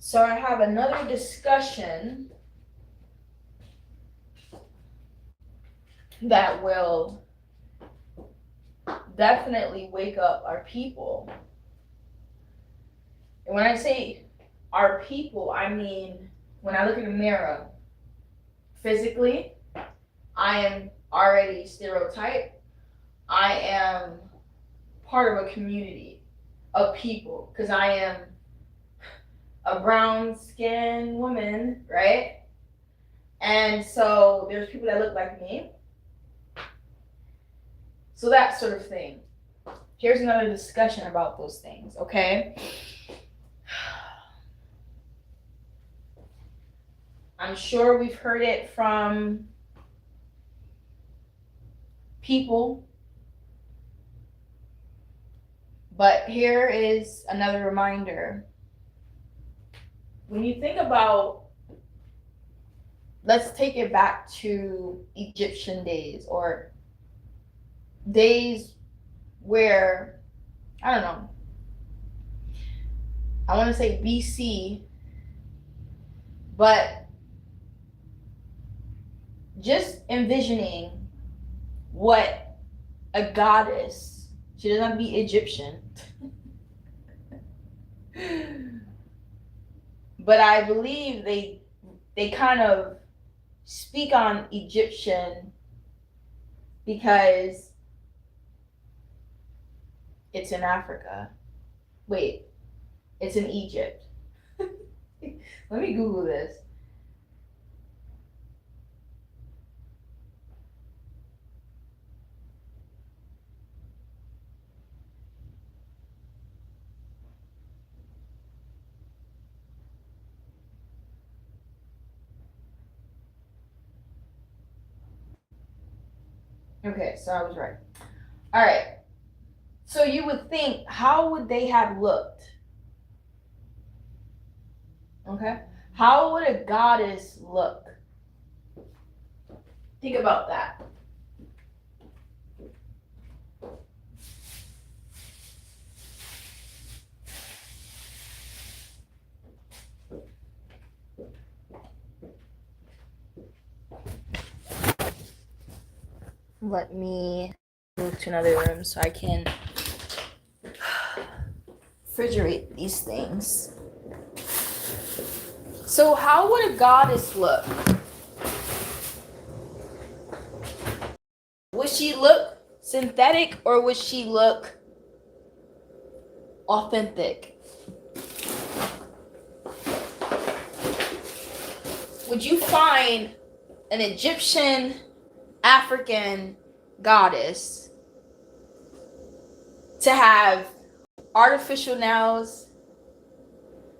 So I have another discussion that will definitely wake up our people. And when I say our people, I mean when I look in the mirror, physically, I am already stereotyped. I am part of a community of people because I am a brown skinned woman, right? And so there's people that look like me. So that sort of thing. Here's another discussion about those things, okay? I'm sure we've heard it from people, but here is another reminder. When you think about, let's take it back to Egyptian days or days where, I don't know, I want to say BC, but just envisioning what a goddess, she doesn't have to be Egyptian, but I believe they kind of speak on Egyptian because it's in Africa. Wait, it's in Egypt. Let me Google this. Okay, so I was right. All right. So you would think, how would they have looked? Okay. How would a goddess look? Think about that. Let me move to another room so I can refrigerate these things. So, how would a goddess look? Would she look synthetic or would she look authentic? Would you find an Egyptian African goddess to have artificial nails,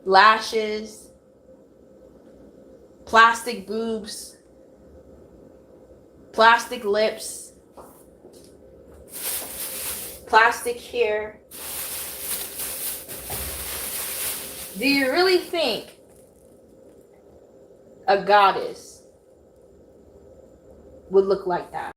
lashes, plastic boobs, plastic lips, plastic hair? Do you really think a goddess would look like that?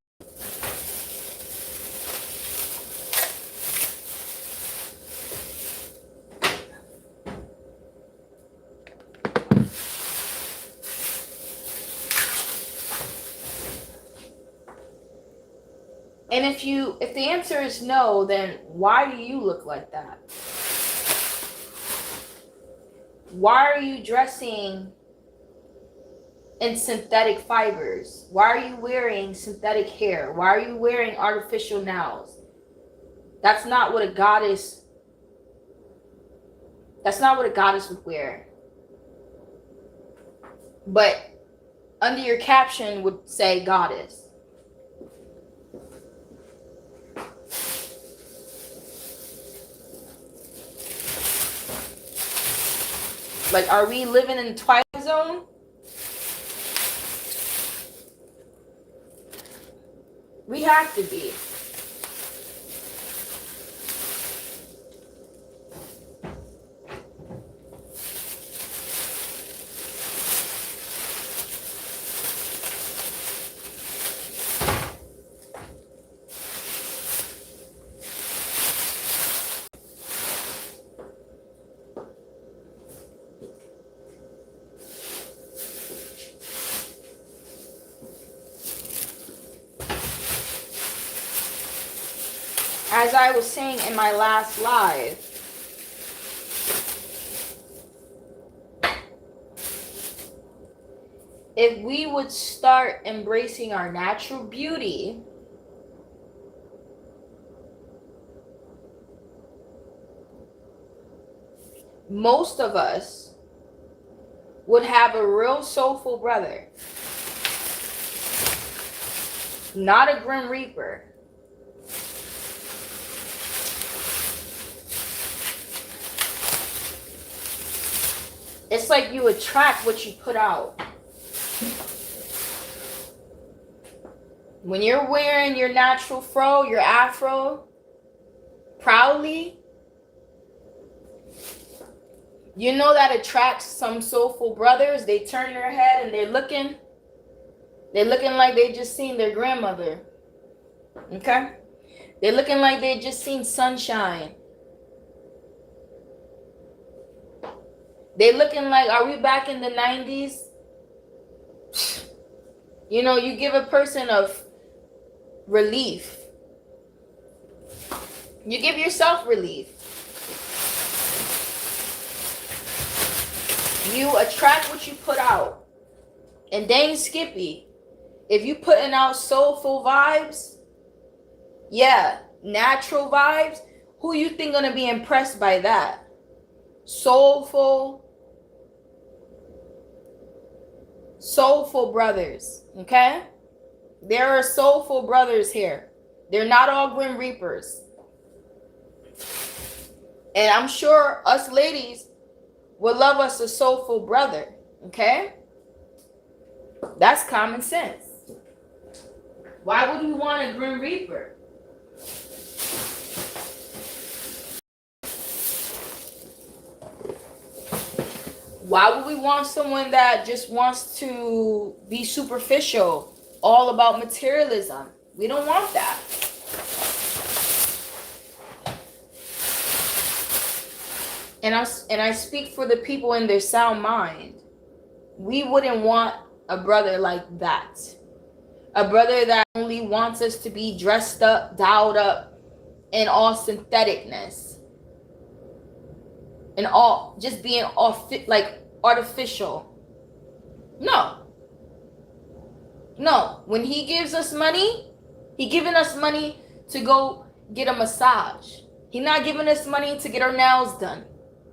And if the answer is no, then why do you look like that? Why are you dressing in synthetic fibers? Why are you wearing synthetic hair? Why are you wearing artificial nails? That's not what a goddess would wear. But under your caption would say goddess. Like, are we living in the Twilight Zone? We have to be. as I was saying in my last live, if we would start embracing our natural beauty, most of us would have a real soulful brother. Not a Grim Reaper. It's like you attract what you put out. When you're wearing your natural fro, your afro, proudly, you know that attracts some soulful brothers. They turn their head and they're looking like they just seen their grandmother. Okay? They're looking like they just seen sunshine. They looking like, are we back in the 90s? You know, you give a person of relief. You give yourself relief. You attract what you put out. And dang Skippy, if you putting out soulful vibes, yeah, natural vibes, who you think gonna be impressed by that? Soulful brothers, okay? There are soulful brothers here. They're not all Grim Reapers. And I'm sure us ladies would love us a soulful brother, okay? That's common sense. Why would we want a Grim Reaper? Why would we want someone that just wants to be superficial, all about materialism? We don't want that. And I speak for the people in their sound mind. We wouldn't want a brother like that. A brother that only wants us to be dressed up, dialed up, in all syntheticness. And all just being all like artificial. No. When he gives us money, he giving us money to go get a massage. He's not giving us money to get our nails done.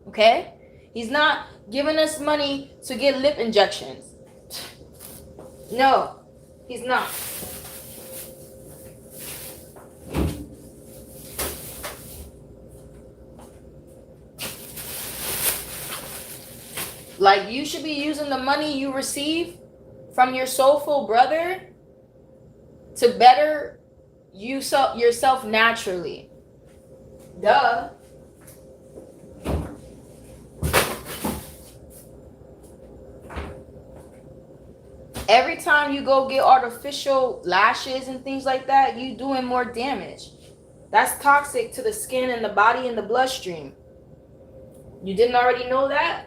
Okay? He's not giving us money to get lip injections. No, he's not. Like, you should be using the money you receive from your soulful brother to better yourself naturally. Duh. Every time you go get artificial lashes and things like that, you doing more damage. That's toxic to the skin and the body and the bloodstream. You didn't already know that?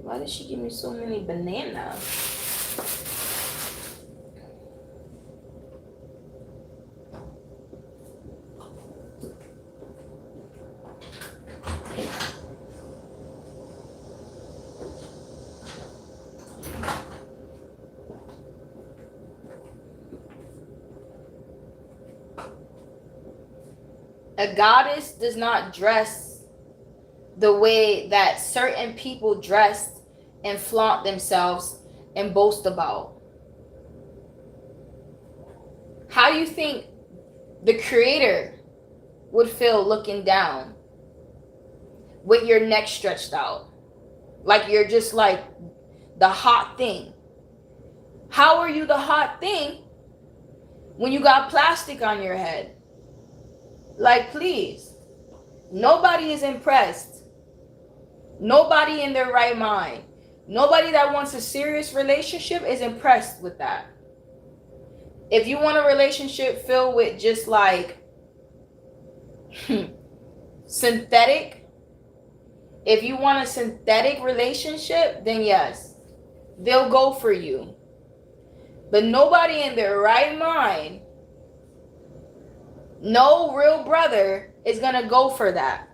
Why did she give me so many bananas? A goddess does not dress the way that certain people dress and flaunt themselves and boast about. How do you think the creator would feel looking down with your neck stretched out? Like you're just like the hot thing. How are you the hot thing when you got plastic on your head? Like, please. Nobody is impressed. Nobody in their right mind. Nobody that wants a serious relationship is impressed with that. If you want a relationship filled with just like synthetic, if you want a synthetic relationship, then yes, they'll go for you. But nobody in their right mind No real brother is gonna go for that.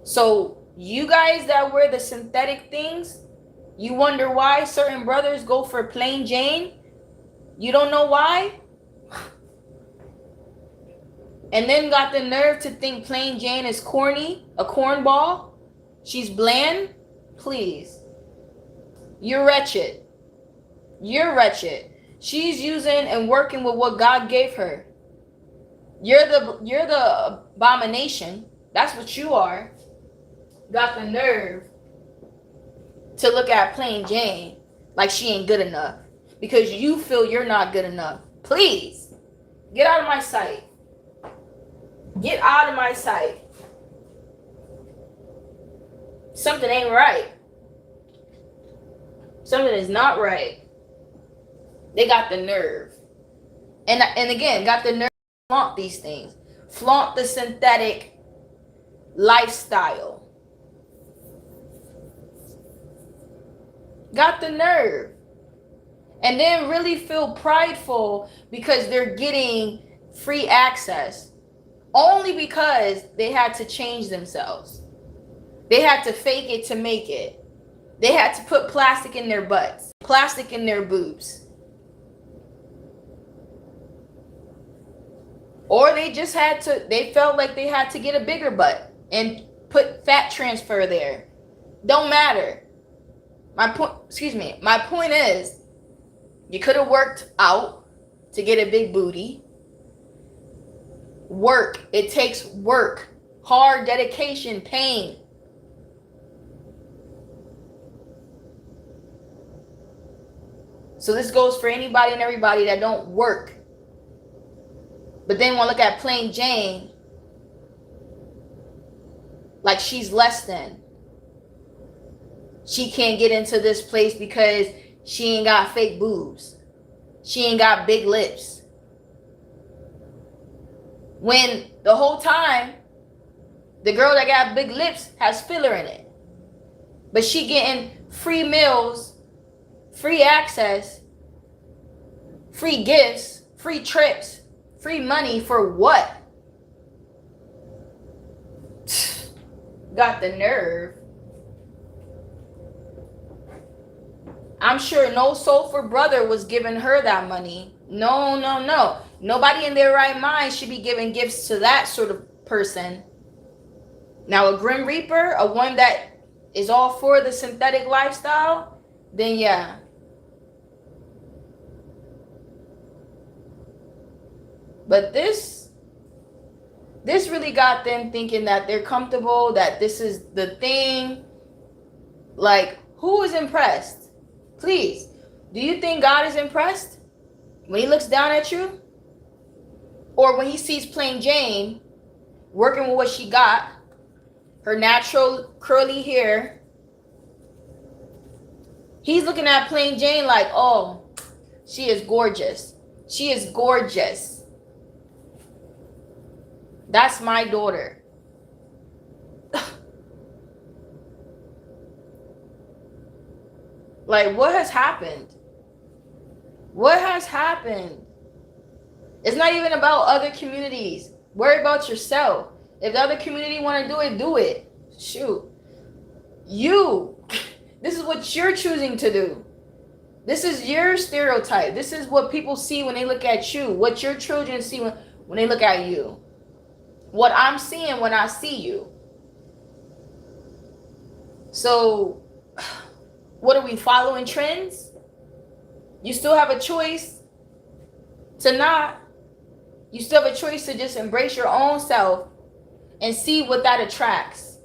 So you guys that wear the synthetic things, you wonder why certain brothers go for plain Jane? You don't know why? And then got the nerve to think plain Jane is corny, a cornball? She's bland? Please. You're wretched. You're wretched. She's using and working with what God gave her. You're the abomination. That's what you are. Got the nerve to look at plain Jane like she ain't good enough because you feel you're not good enough. Please, get out of my sight. Get out of my sight. Something ain't right. Something is not right. They got the nerve. And again, got the nerve to flaunt these things. Flaunt the synthetic lifestyle. Got the nerve. And then really feel prideful because they're getting free access. Only because they had to change themselves. They had to fake it to make it. They had to put plastic in their butts. Plastic in their boobs. Or they just had to, they felt like they had to get a bigger butt and put fat transfer there. Don't matter. My point is, you could have worked out to get a big booty. Work. It takes work. Hard dedication, pain. So this goes for anybody and everybody that don't work. But then want to look at plain Jane like she's less than. She can't get into this place because she ain't got fake boobs. She ain't got big lips. When the whole time, the girl that got big lips has filler in it. But she getting free meals, free access, free gifts, free trips, free money for what? Got the nerve. I'm sure no soulful brother was giving her that money. No. Nobody in their right mind should be giving gifts to that sort of person. Now, a Grim Reaper, a one that is all for the synthetic lifestyle, then yeah. But this really got them thinking that they're comfortable, that this is the thing. Like, who is impressed? Please, do you think God is impressed when he looks down at you? Or when he sees plain Jane working with what she got, her natural curly hair, he's looking at plain Jane like, oh, she is gorgeous. She is gorgeous. That's my daughter. Like, what has happened? What has happened? It's not even about other communities. Worry about yourself. If the other community want to do it, do it. Shoot. This is what you're choosing to do. This is your stereotype. This is what people see when they look at you. What your children see when they look at you. What I'm seeing when I see you. So, what are we following trends? You still have a choice to not. You still have a choice to just embrace your own self and see what that attracts.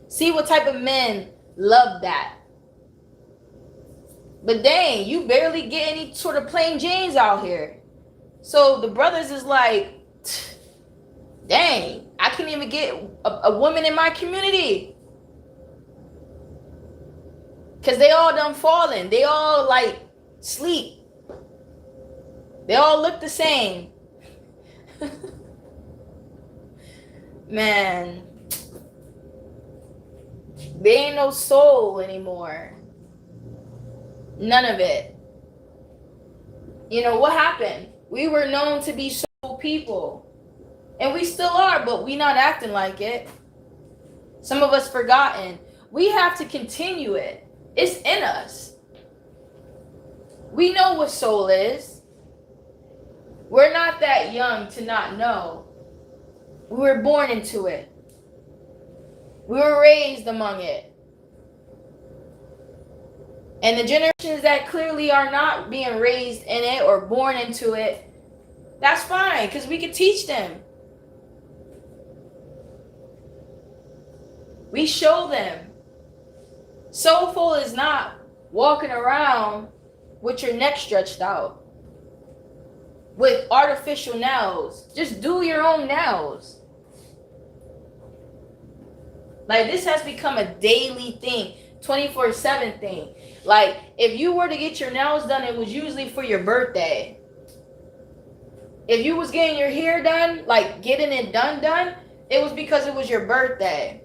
See what type of men love that. But dang, you barely get any sort of plain Janes out here. So the brothers is like, dang, I can't even get a woman in my community. Because they all done fallen. They all like sleep. They all look the same. Man. There ain't no soul anymore. None of it. You know what happened? We were known to be soulful people. And we still are, but we not acting like it. Some of us forgotten. We have to continue it. It's in us. We know what soul is. We're not that young to not know. We were born into it. We were raised among it. And the generations that clearly are not being raised in it or born into it, that's fine, because we can teach them. We show them. Soulful is not walking around with your neck stretched out with artificial nails. Just do your own nails. Like, this has become a daily thing, 24/7 thing. Like, if you were to get your nails done, it was usually for your birthday. If you was getting your hair done, like getting it done, it was because it was your birthday.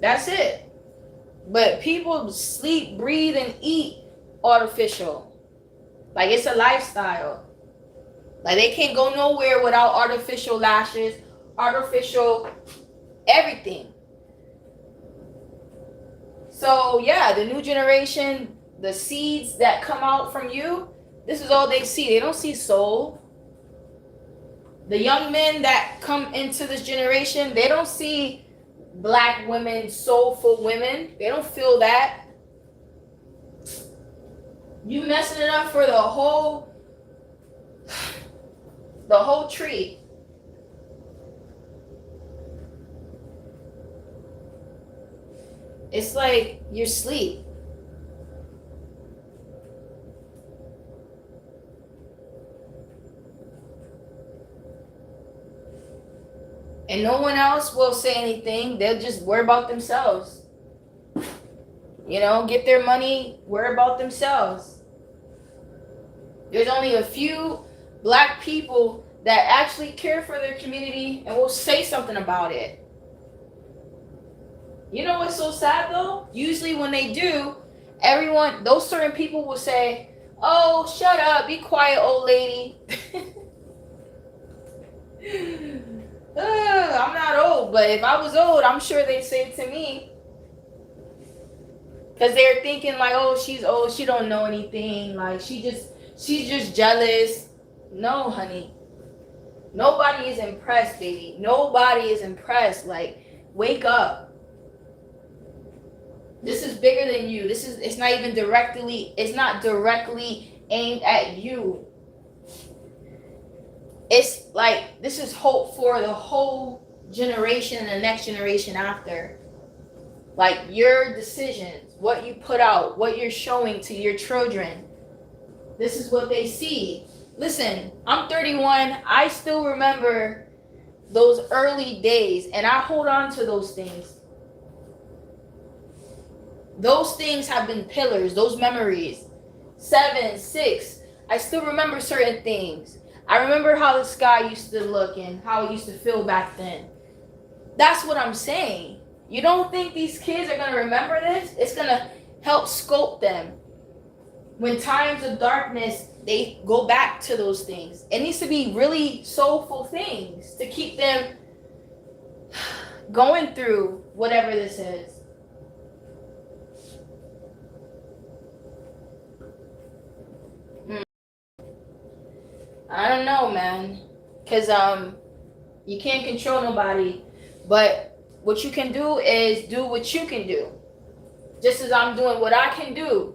That's it. But people sleep, breathe, and eat artificial. Like, it's a lifestyle. Like, they can't go nowhere without artificial lashes, artificial everything. So yeah, the new generation, the seeds that come out from you, this is all they see. They don't see soul. The young men that come into this generation, they don't see black women, soulful women. They don't feel that. You messing it up for the whole tree. It's like you're asleep. And no one else will say anything. They'll just worry about themselves. You know, get their money, worry about themselves. There's only a few black people that actually care for their community and will say something about it. You know what's so sad though? Usually when they do, those certain people will say, "Oh, shut up, be quiet, old lady." I'm not old, but if I was old, I'm sure they'd say it to me. Because they're thinking like, "Oh, she's old, she don't know anything, like she's just jealous." No, honey. Nobody is impressed, baby. Nobody is impressed. Like, wake up. This is bigger than you. It's not directly aimed at you. It's like, this is hope for the whole generation and the next generation after. Like, your decisions, what you put out, what you're showing to your children. This is what they see. Listen, I'm 31. I still remember those early days, and I hold on to those things. Those things have been pillars, those memories. 7, 6, I still remember certain things. I remember how the sky used to look and how it used to feel back then. That's what I'm saying. You don't think these kids are going to remember this? It's going to help sculpt them. When times of darkness, they go back to those things. It needs to be really soulful things to keep them going through whatever this is. I don't know, man. Because you can't control nobody. But what you can do is do what you can do. Just as I'm doing what I can do.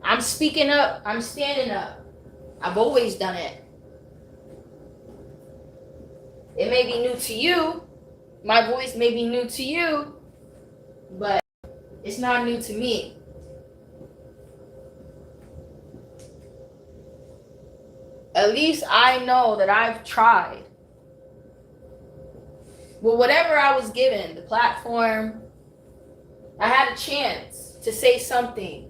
I'm speaking up. I'm standing up. I've always done it. It may be new to you. My voice may be new to you. But it's not new to me. At least I know that I've tried. Well, whatever I was given, the platform, I had a chance to say something.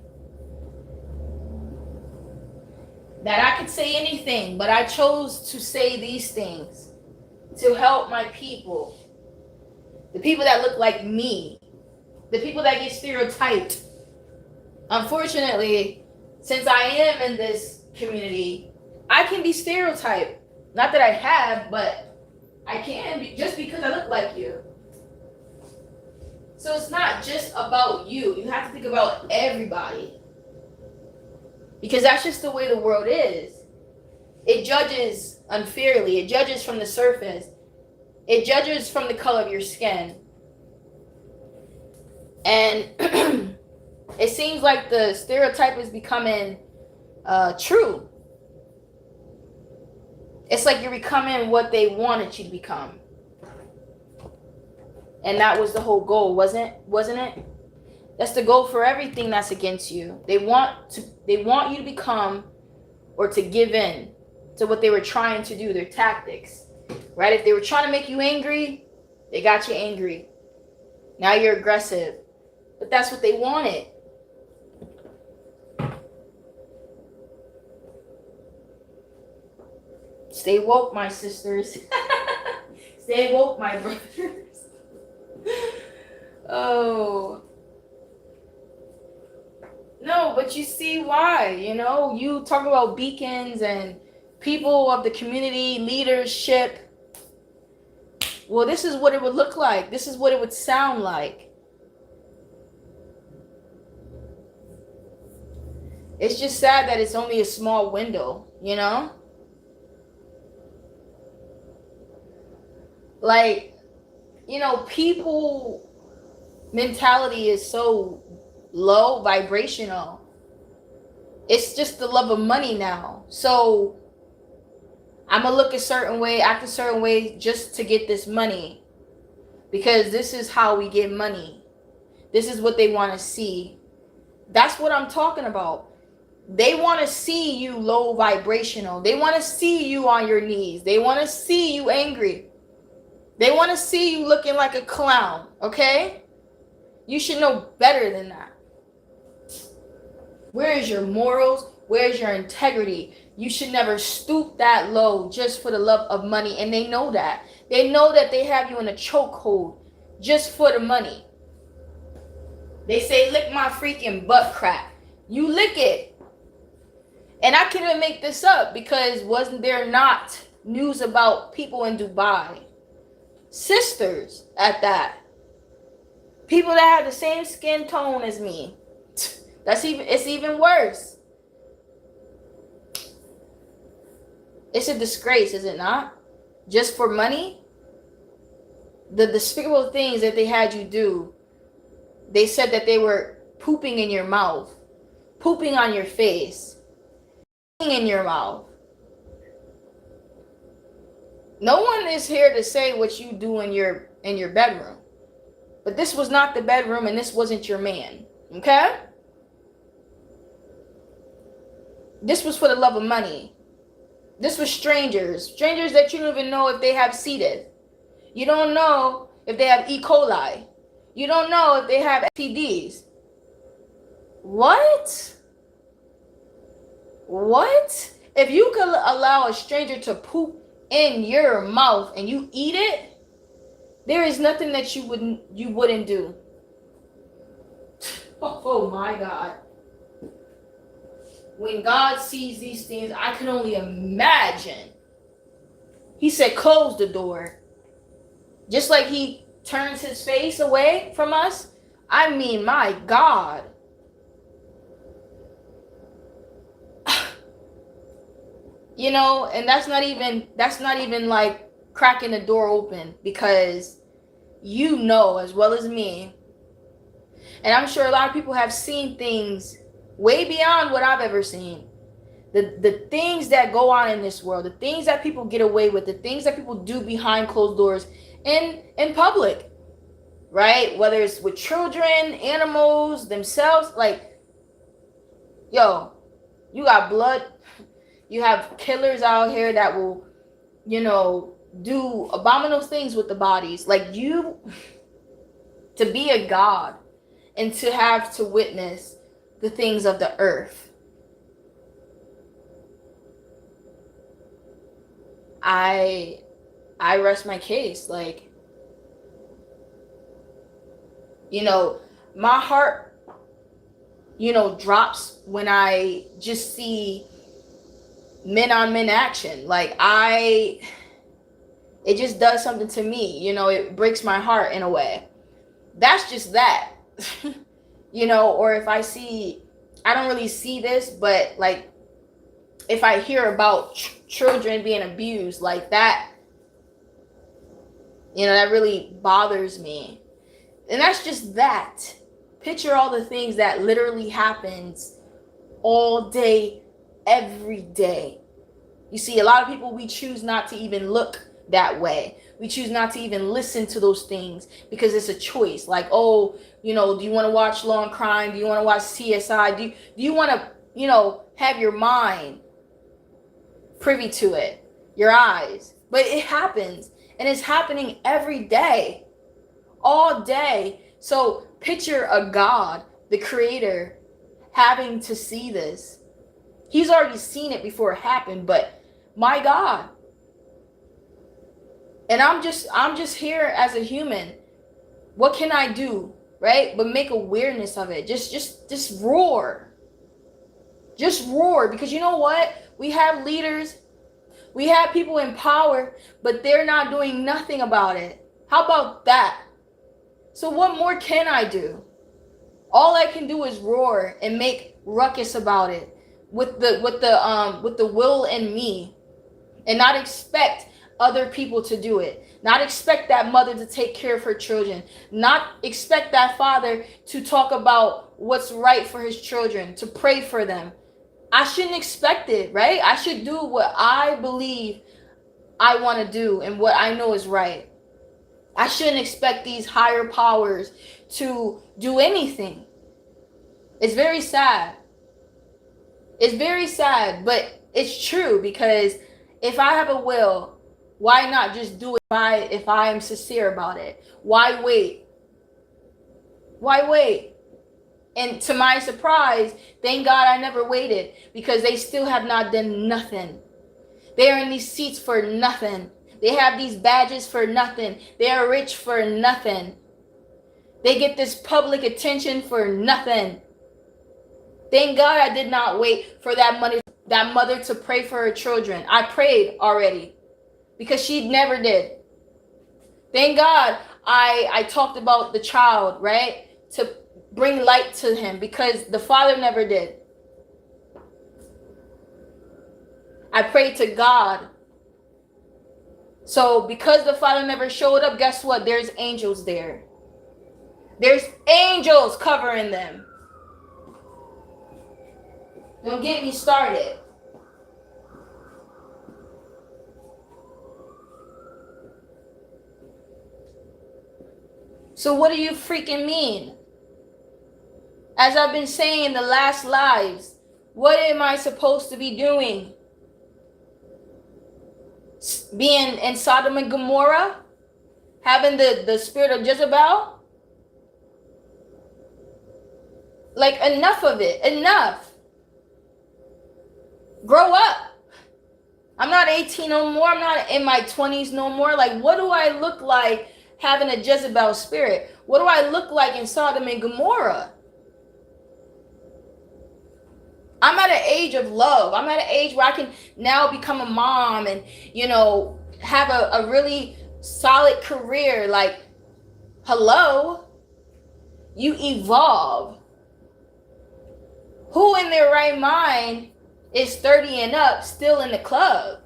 That I could say anything, but I chose to say these things to help my people. The people that look like me. The people that get stereotyped. Unfortunately, since I am in this community, I can be stereotyped. Not that I have, but I can be just because I look like you. So it's not just about you. You have to think about everybody. Because that's just the way the world is. It judges unfairly. It judges from the surface. It judges from the color of your skin. And it seems like the stereotype is becoming true. It's like you're becoming what they wanted you to become. And that was the whole goal, wasn't it? That's the goal for everything that's against you. They want you to become or to give in to what they were trying to do, their tactics. Right? If they were trying to make you angry, they got you angry. Now you're aggressive. But that's what they wanted. Stay woke, my sisters. Stay woke, my brothers. Oh. No, but you see why, you talk about beacons and people of the community, leadership. Well, this is what it would look like. This is what it would sound like. It's just sad that it's only a small window, Like, people mentality is so low vibrational. It's just the love of money now. So I'm gonna look a certain way, act a certain way just to get this money. Because this is how we get money. This is what they want to see. That's what I'm talking about. They want to see you low vibrational. They want to see you on your knees. They want to see you angry. They want to see you looking like a clown, okay? You should know better than that. Where is your morals? Where is your integrity? You should never stoop that low just for the love of money. And they know that. They know that they have you in a chokehold just for the money. They say, lick my freaking butt crack. You lick it. And I can't even make this up because wasn't there not news about people in Dubai? Sisters at that. People that have the same skin tone as me. It's even worse. It's a disgrace, is it not? Just for money? The despicable things that they had you do. They said that they were pooping in your mouth, pooping on your face, in your mouth. No one is here to say what you do in your bedroom. But this was not the bedroom and this wasn't your man. Okay? This was for the love of money. This was strangers. Strangers that you don't even know if they have seeded. You don't know if they have E. coli. You don't know if they have STDs. What? What? If you could allow a stranger to poop in your mouth and you eat it, there is nothing that you wouldn't do. Oh my God. When God sees these things, I can only imagine. He said, close the door. Just like he turns his face away from us. I mean, my God. And that's not even like cracking the door open, because as well as me, and I'm sure a lot of people have seen things way beyond what I've ever seen. The things that go on in this world, the things that people get away with, the things that people do behind closed doors in public, right? Whether it's with children, animals, themselves, like, yo, you got blood. You have killers out here that will, do abominable things with the bodies. Like, to be a God and to have to witness the things of the earth. I rest my case. Like, my heart drops when I just see men on men action. Like it just does something to me. It breaks my heart in a way. That's just that. Or if I don't really see this, but like if I hear about children being abused like that, that really bothers me. And that's just that. Picture all the things that literally happens all day, every day. You see, a lot of people, we choose not to even look that way. We choose not to even listen to those things because it's a choice. Like, oh, do you want to watch Law and Crime? Do you want to watch CSI? Do you want to, have your mind privy to it, your eyes? But it happens, and it's happening every day, all day. So picture a God, the creator, having to see this. He's already seen it before it happened, but my God. And I'm just here as a human. What can I do, right? But make awareness of it. Just roar. Just roar, because you know what? We have leaders, we have people in power, but they're not doing nothing about it. How about that? So what more can I do? All I can do is roar and make ruckus about it with the will in me, and not expect other people to do it. Not expect that mother to take care of her children. Not expect that father to talk about what's right for his children, to pray for them. I shouldn't expect it, right? I should do what I believe I want to do and what I know is right. I shouldn't expect these higher powers to do anything. It's very sad. It's very sad, but it's true, because if I have a will, why not just do it if I am sincere about it? Why wait? Why wait? And to my surprise, thank God I never waited, because they still have not done nothing. They are in these seats for nothing. They have these badges for nothing. They are rich for nothing. They get this public attention for nothing. Thank God I did not wait for that mother to pray for her children. I prayed already, because she never did. Thank God I talked about the child, right? To bring light to him, because the father never did. I prayed to God. So because the father never showed up, guess what? There's angels there. There's angels covering them. Don't get me started. So what do you freaking mean? As I've been saying in the last lives, what am I supposed to be doing? Being in Sodom and Gomorrah? Having the spirit of Jezebel? Like, enough of it. Enough. Grow up. I'm not 18 no more. I'm not in my 20s no more. Like, what do I look like having a Jezebel spirit? What do I look like in Sodom and Gomorrah? I'm at an age of love. I'm at an age where I can now become a mom and, have a really solid career. Like, hello? You evolve. Who in their right mind is 30 and up still in the club?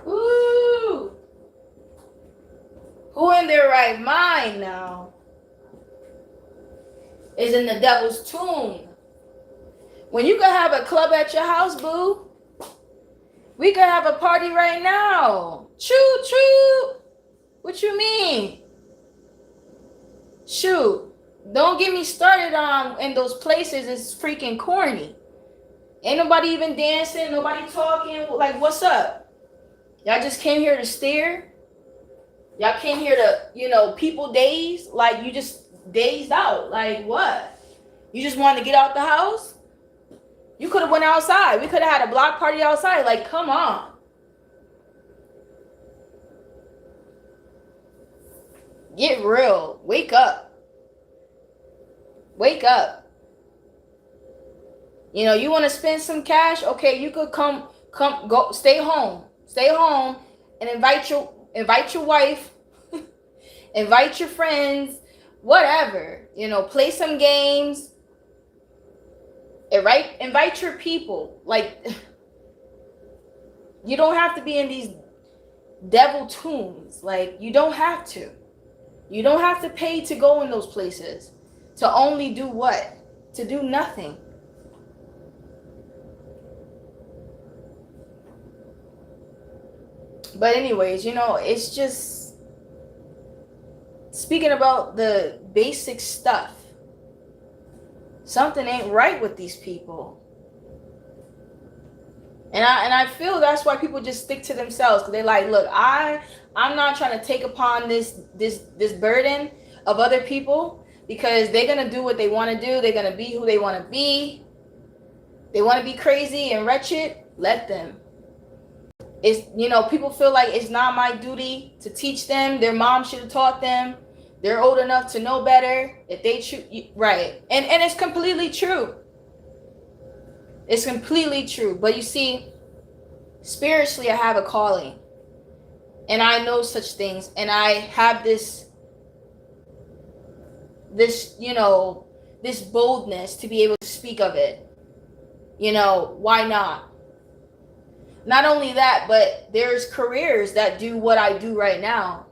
Ooh. Who in their right mind now is in the devil's tomb? When you could have a club at your house, boo. We could have a party right now. Choo choo. What you mean? Shoot. Don't get me started on in those places. It's freaking corny. Ain't nobody even dancing. Nobody talking. Like, what's up? Y'all just came here to stare. Y'all came here to, people dazed. Like, you just dazed out. Like, what? You just wanted to get out the house? You could have went outside. We could have had a block party outside. Like, come on. Get real. Wake up. Wake up. You know, you want to spend some cash? Okay, you could go, stay home, and invite your wife, invite your friends, whatever. You know, play some games. Invite your people. Like, you don't have to be in these devil tombs. Like, you don't have to. You don't have to pay to go in those places. To only do what? To do nothing. But anyways, you know, it's just speaking about the basic stuff. Something ain't right with these people. And I feel that's why people just stick to themselves, because they're like, look, I'm not trying to take upon this burden of other people, because they're gonna do what they want to do. They're gonna be who they want to be. They want to be crazy and wretched. Let them. It's, you know, people feel like it's not my duty to teach them. Their mom should have taught them. They're old enough to know better. If they choose, right? And it's completely true. It's completely true. But you see, spiritually, I have a calling, and I know such things, and I have this, you know, this boldness to be able to speak of it. You know, why not? Not only that, but there's careers that do what I do right now.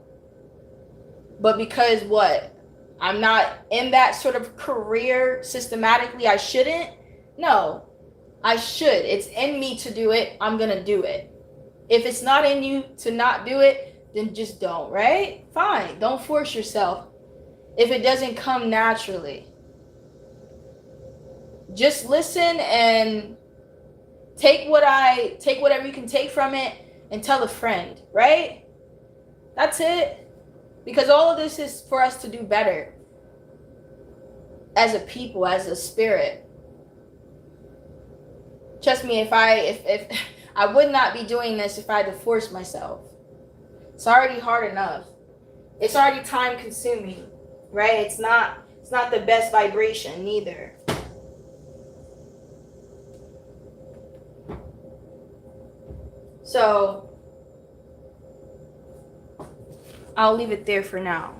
But because what? I'm not in that sort of career systematically, I shouldn't? No, I should. It's in me to do it. I'm going to do it. If it's not in you to not do it, then just don't, right? Fine. Don't force yourself if it doesn't come naturally. Just listen and take whatever you can take from it and tell a friend, right? That's it. Because all of this is for us to do better as a people, as a spirit. Trust me, if I would not be doing this if I had to force myself. It's already hard enough. It's already time consuming, right? It's not the best vibration neither. So I'll leave it there for now.